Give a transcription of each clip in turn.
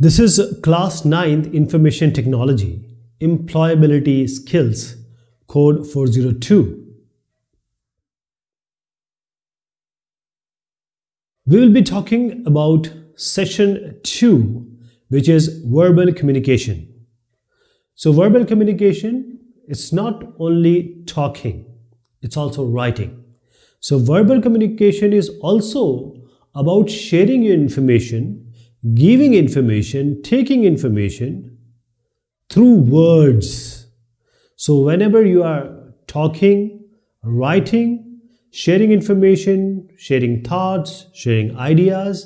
This is Class 9th Information Technology, Employability Skills, Code 402. We will be talking about Session 2, which is verbal communication. So verbal communication is not only talking, it's also writing. So verbal communication is also about sharing your information, giving information, taking information through words. So whenever you are talking, writing, sharing information, sharing thoughts, sharing ideas,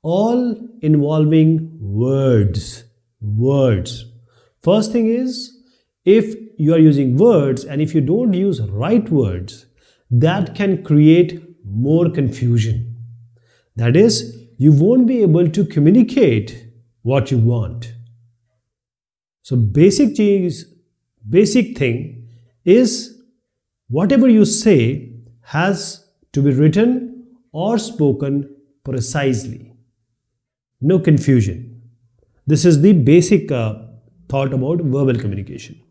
all involving words. Words. First thing is, if you are using words and if you don't use right words, that can create more confusion. That is, you won't be able to communicate what you want. So basic thing is whatever you say has to be written or spoken precisely. No confusion. This is the basic thought about verbal communication.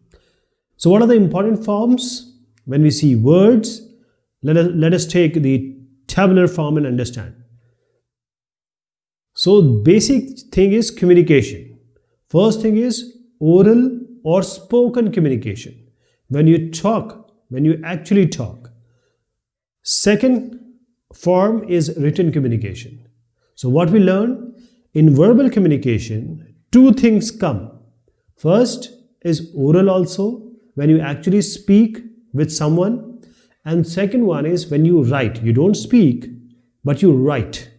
So what are the important forms? When we see words, let us take the tabular form and understand. So basic thing is communication. First thing is oral or spoken communication. When you talk, when you actually talk. Second form is written communication. So what we learn in verbal communication, two things come. First is oral also, when you actually speak with someone. And second one is when you write. You don't speak, but you write.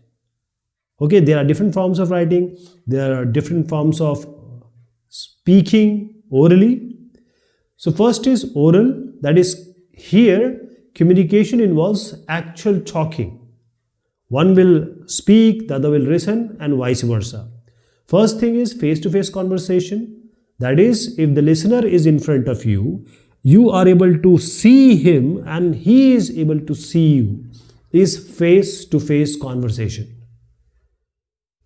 Okay, there are different forms of writing. There are different forms of speaking orally. So first is oral. That is, here communication involves actual talking. One will speak, the other will listen, and vice versa. First thing is face-to-face conversation. That is, if the listener is in front of you, you are able to see him and he is able to see you. Is face-to-face conversation.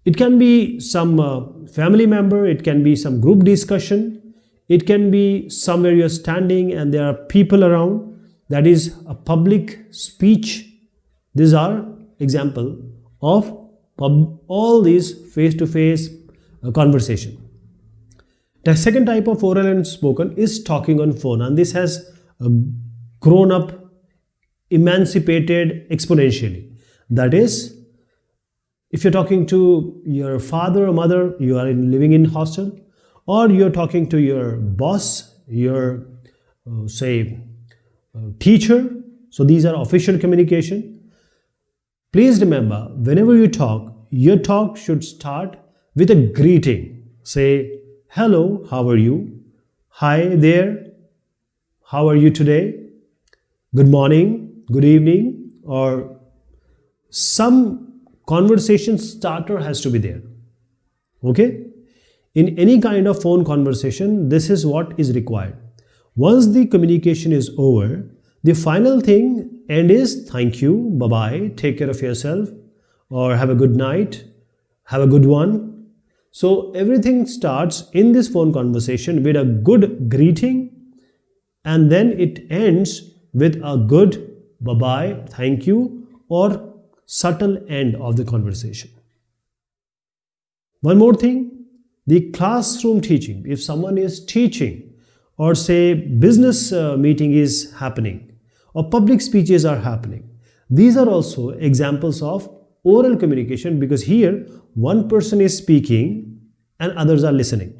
It can be some family member, it can be some group discussion, it can be somewhere you're standing and there are people around. That is a public speech. These are example of all these face-to-face conversation. The second type of oral and spoken is talking on phone, and this has grown up, emancipated exponentially. That is, if you're talking to your father or mother, you are living in hostel, or you're talking to your boss, your teacher. So these are official communication. Please remember, whenever you talk, your talk should start with a greeting. Say, hello, how are you? Hi there, how are you today? Good morning, good evening, or some conversation starter has to be there. Okay? In any kind of phone conversation, this is what is required. Once the communication is over, the final thing end is thank you, bye-bye, take care of yourself, or have a good night, have a good one. So everything starts in this phone conversation with a good greeting, and then it ends with a good bye-bye, thank you, or subtle end of the conversation. One more thing, the classroom teaching. If someone is teaching, or say business meeting is happening, or public speeches are happening, these are also examples of oral communication, because here one person is speaking and others are listening.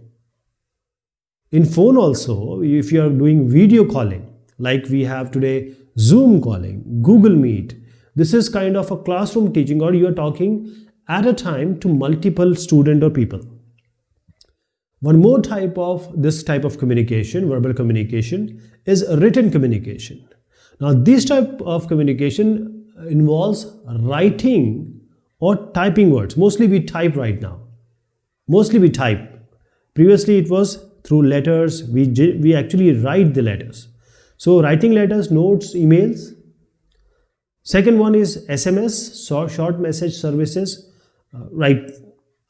In phone also, if you are doing video calling, like we have today Zoom calling, Google Meet, this is kind of a classroom teaching, or you are talking at a time to multiple students or people. One more type of this type of communication, verbal communication, is written communication. Now this type of communication involves writing or typing words. Mostly we type right now. Mostly we type. Previously it was through letters. We actually write the letters. So writing letters, notes, emails. Second one is SMS, short message services. Right.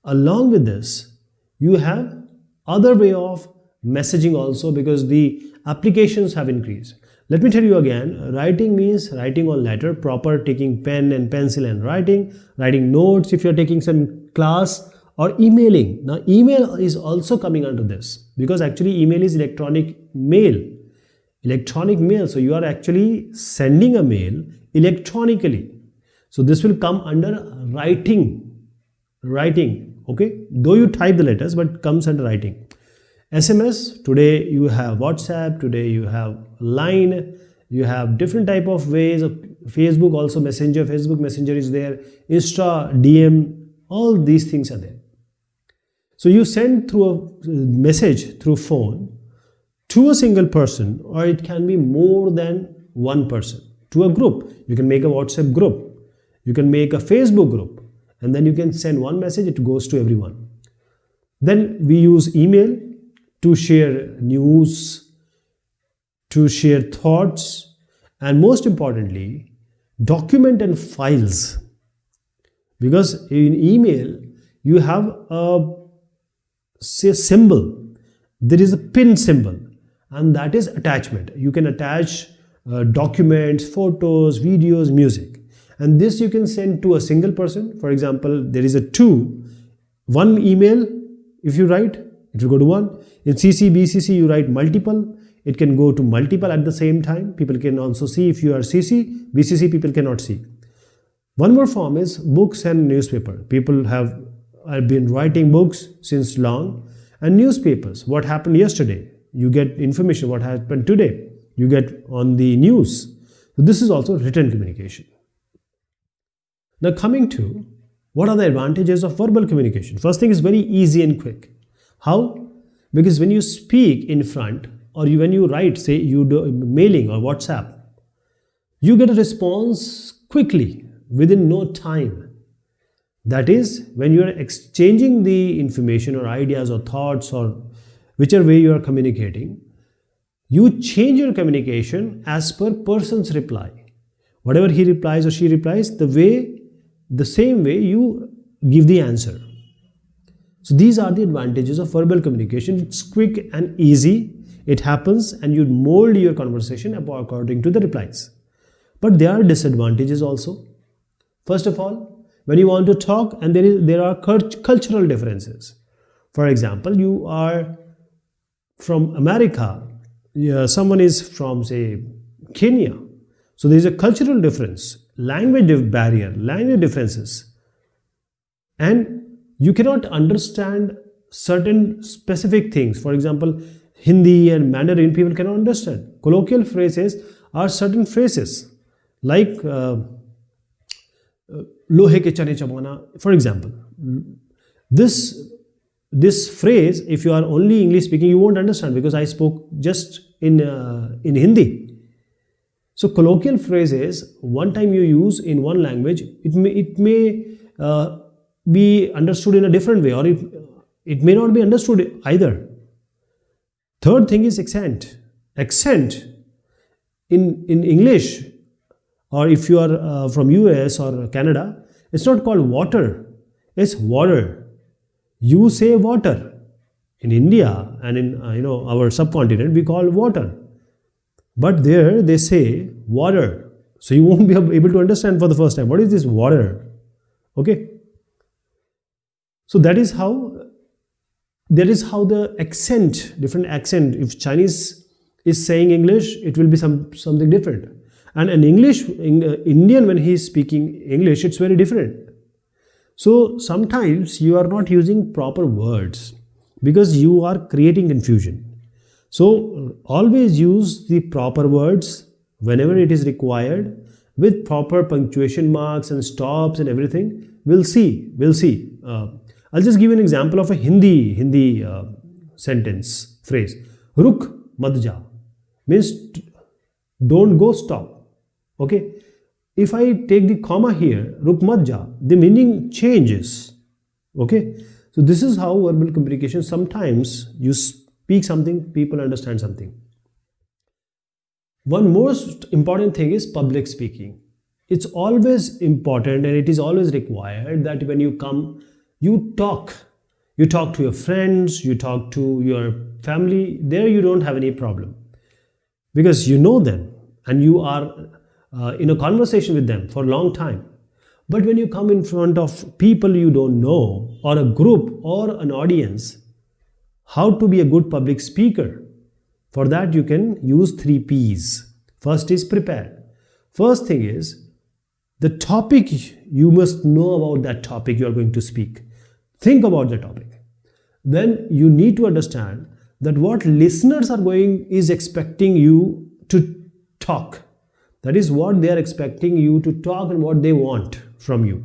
Along with this, You have other way of messaging also, because the applications have increased. Let me tell you again, writing means writing on letter, proper taking pen and pencil and writing notes if you're taking some class, or emailing. Now email is also coming under this, because actually email is electronic mail. So you are actually sending a mail electronically. So this will come under writing, okay, though you type the letters, but comes under writing. SMS, today you have WhatsApp, today you have Line, you have different type of ways of Facebook, also Messenger, Facebook Messenger is there, Insta, DM, all these things are there. So you send through a message through phone to a single person, or it can be more than one person, to a group. You can make a WhatsApp group, you can make a Facebook group, and then you can send one message, it goes to everyone. Then we use email to share news, to share thoughts, and most importantly, document and files. Because in email, you have a symbol, there is a pin symbol, and that is attachment. You can attach documents, photos, videos, music, and this you can send to a single person. For example, there is one email, if you write, it will go to one. In CC, BCC, you write multiple, it can go to multiple at the same time. People can also see. If you are CC, BCC, people cannot see. One more form is books and newspaper. People have been writing books since long, and newspapers, what happened yesterday, you get information what happened today, you get on the news. So this is also written communication. Now coming to what are the advantages of verbal communication. First thing is very easy and quick. How? Because when you speak in front, or when you write, say you do mailing or WhatsApp, you get a response quickly within no time. That is, when you are exchanging the information or ideas or thoughts or whichever way you are communicating, you change your communication as per person's reply. Whatever he replies or she replies, the same way you give the answer. So these are the advantages of verbal communication. It's quick and easy. It happens, and you mold your conversation according to the replies. But there are disadvantages also. First of all, when you want to talk, and there are cultural differences. For example, you are from America, someone is from, say, Kenya. So there is a cultural difference, language barrier, language differences. And you cannot understand certain specific things. For example, Hindi and Mandarin, people cannot understand. Colloquial phrases are certain phrases, like lohe ke chane chamana, for example. This phrase, if you are only English speaking, you won't understand, because I spoke just in Hindi. So colloquial phrases, one time you use in one language, it may be understood in a different way, or it may not be understood either. Third thing is accent. Accent in English, or if you are from US or Canada, it's not called water, it's water. You say water. In India and in our subcontinent, we call water. But there they say water. So you won't be able to understand for the first time, what is this water? Okay. So that is how the accent, different accent. If Chinese is saying English, it will be something different. And an Indian, when he is speaking English, it's very different. So sometimes you are not using proper words because you are creating confusion. So always use the proper words whenever it is required, with proper punctuation marks and stops and everything. We'll see. I'll just give you an example of a Hindi sentence phrase. Ruk mat ja means don't go, stop. Okay. If I take the comma here, ruk mat ja, the meaning changes. Okay. So this is how verbal communication, sometimes you speak something, people understand something. One most important thing is public speaking. It's always important, and it is always required that when you come, you talk. You talk to your friends, you talk to your family, there you don't have any problem because you know them and you are in a conversation with them for a long time. But when you come in front of people you don't know, or a group or an audience, how to be a good public speaker? For that you can use 3 P's. First is prepare. First thing is the topic, you must know about that topic you are going to speak. Think about the topic. Then you need to understand that what listeners is expecting you to talk. That is what they are expecting you to talk and what they want from you.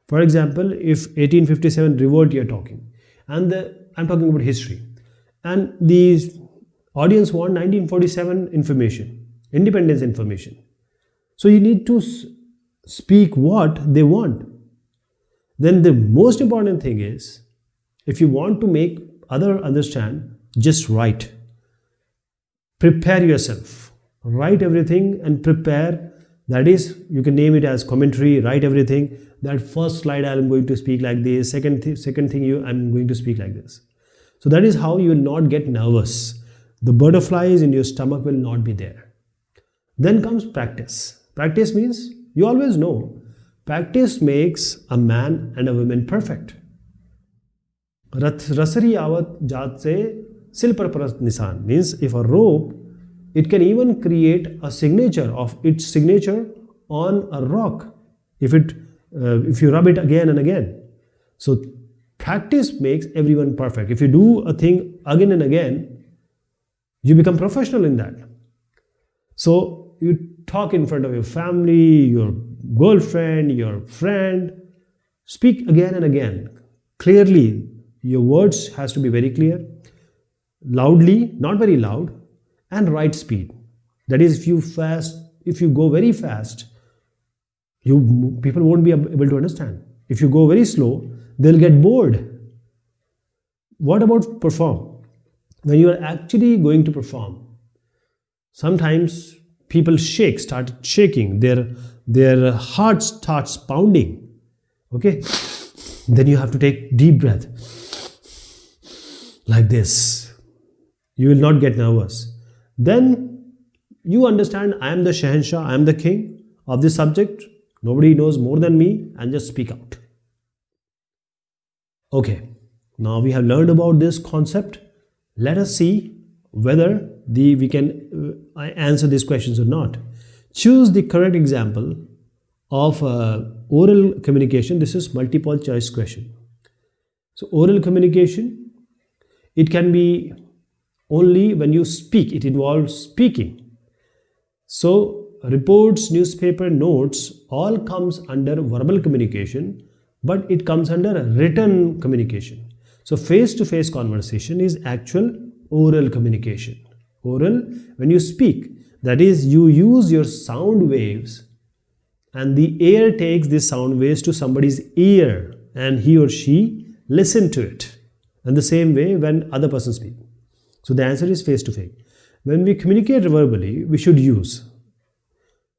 For example, if 1857 revolt you are talking, and I'm talking about history, and the audience want 1947 information, independence information. So you need to speak what they want. Then the most important thing is, if you want to make others understand, just write. Prepare yourself. Write everything and prepare. That is, you can name it as commentary, write everything. That first slide I am going to speak like this, second thing I'm going to speak like this. So that is how you will not get nervous. The butterflies in your stomach will not be there. Then comes practice. Practice means, you always know, practice makes a man and a woman perfect. Rasari avat jaat se sil par parast nisan means, if a rope, it can even create a signature of its signature on a rock if you rub it again and again. So practice makes everyone perfect. If you do a thing again and again, you become professional in that. So you talk in front of your family, your girlfriend, your friend. Speak again and again. Clearly, your words has to be very clear. Loudly, not very loud, and right speed. That is, if you go very fast, people won't be able to understand. If you go very slow, they'll get bored. What about perform? When you are actually going to perform, sometimes people start shaking, their heart starts pounding. Okay? Then you have to take deep breath like this. You will not get nervous. Then you understand, I am the Shahanshah, I am the king of this subject. Nobody knows more than me, and just speak out. Okay, now we have learned about this concept. Let us see whether we can answer these questions or not. Choose the correct example of oral communication. This is multiple choice question. So oral communication, it can be only when you speak. It involves speaking. So reports, newspaper, notes all comes under verbal communication, but it comes under written communication. So face-to-face conversation is actual oral communication. Oral, when you speak, that is, you use your sound waves and the air takes these sound waves to somebody's ear and he or she listen to it. And the same way when other person speak. So the answer is face-to-face. When we communicate verbally, we should use.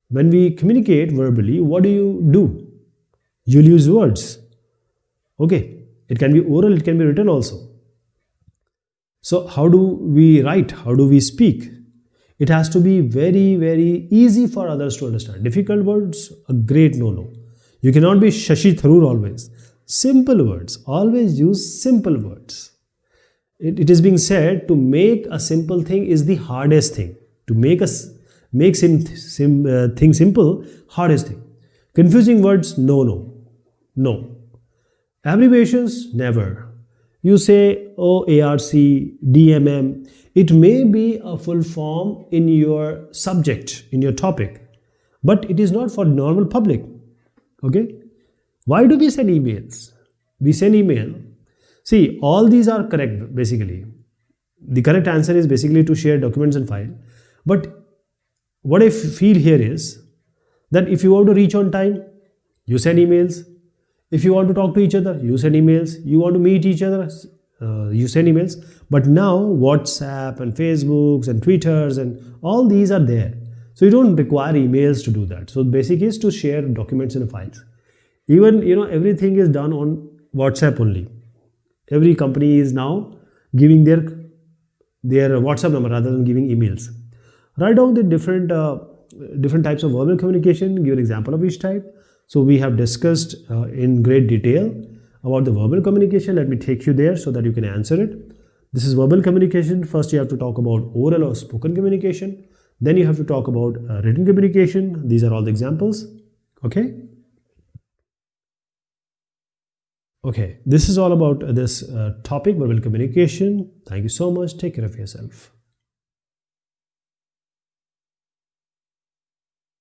When we communicate verbally, what do? You'll use words. Okay, it can be oral, it can be written also. So how do we write? How do we speak? It has to be very, very easy for others to understand. Difficult words, a great no-no. You cannot be Shashi Tharoor always. Simple words, always use simple words. It is being said, to make a simple thing is the hardest thing. To make thing simple, hardest thing. Confusing words, no. Abbreviations, never. You say OARC, DMM. It may be a full form in your subject, in your topic, but it is not for normal public. Okay? Why do we send emails? We send email. See, all these are correct basically. The correct answer is basically to share documents and file. But what I feel here is that if you want to reach on time, you send emails. If you want to talk to each other, you send emails. You want to meet each other, you send emails. But now WhatsApp and Facebooks and Twitters and all these are there. So you don't require emails to do that. So basic is to share documents and files. Even, everything is done on WhatsApp only. Every company is now giving their WhatsApp number rather than giving emails. Write down the different types of verbal communication. Give an example of each type. So we have discussed in great detail about the verbal communication. Let me take you there so that you can answer it. This is verbal communication. First, you have to talk about oral or spoken communication. Then you have to talk about written communication. These are all the examples. Okay. Okay, this is all about this topic, verbal communication. Thank you so much. Take care of yourself.